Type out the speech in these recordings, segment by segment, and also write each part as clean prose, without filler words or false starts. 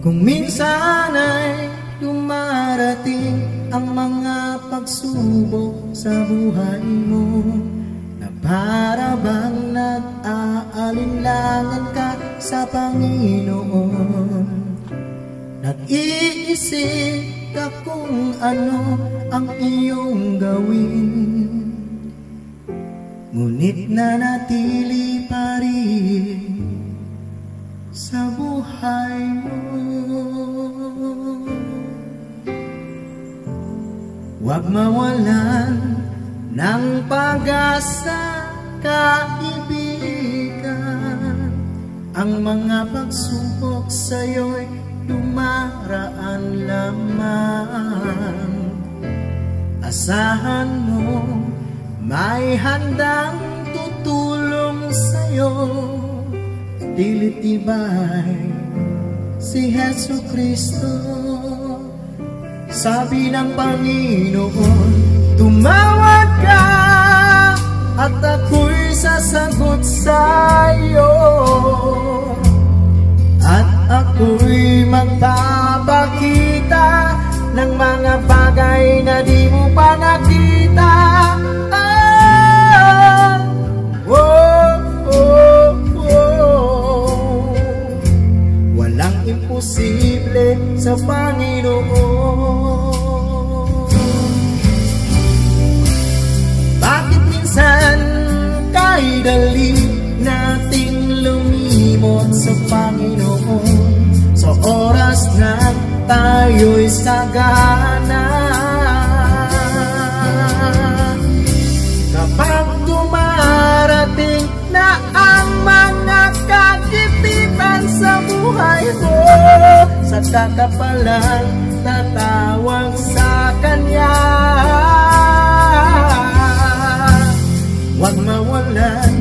Kung minsan ay dumarating ang mga pagsubok sa buhay mo, na para bang nag-aalinlangan ka sa Panginoon, nag-iisip ka kung ano ang iyong gawin, ngunit nanatili pa rin sa buhay mo. Huwag mawalan ng pag-asa, kaibigan. Ang mga pagsubok sa'yo'y dumaraan lamang. Asahan mo, may handang tutulong sa'yo. Dilitibay si Jesu Cristo. Sabi ng Panginoon, tumawag ka at ako'y sasagot sa'yo, at ako'y magpapakita ng mga bagay na di mo pa nakita. Imposible sa Panginoon. Bakit minsan kay dali nating lumimot sa Panginoon, sa oras na tayo'y sagana? Kapag dumarating na ang mga kagipitan sa buhay mo, saka ka palang tatawag sa Kanya. Huwag mawalan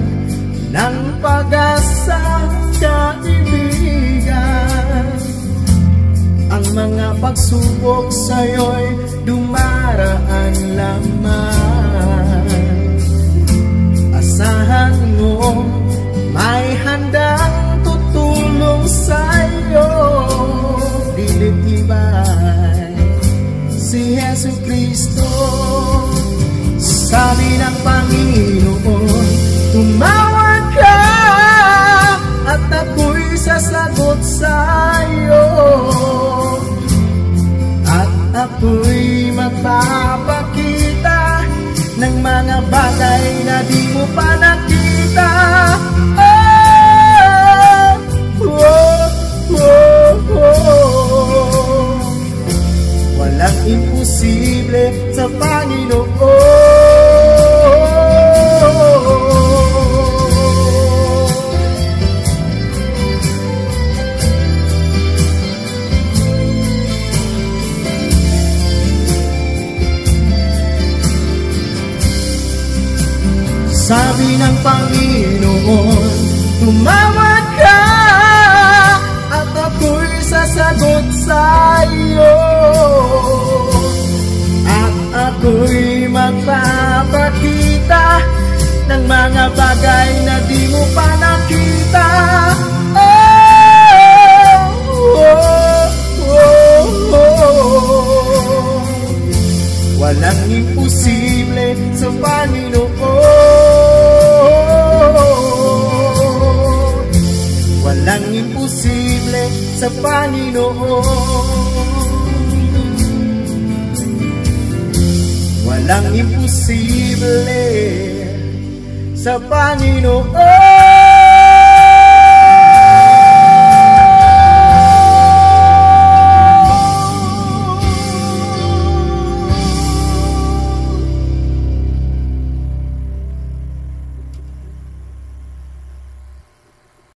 ng pag-asa, kaibigan. Ang mga pagsubok sa'yo'y dumaraan lamang. Asahan mo, may handang tutulong sa'yo. Dilitibay si Jesu Cristo. Sabi ng Panginoon, tumawag ka at ako'y sasagot sa'yo, at ako'y magpapakita ng mga bagay na di mo pa nakita. Walang imposible sa Panginoon. Sabi ng Panginoon, tumawag ka at ako'y sasagot sa'yo, at ako'y magpapakita ng mga bagay na di mo pa nakita. Walang imposible sa Panginoon. Walang imposible sa Panginoon. Walang imposible sa Panginoon.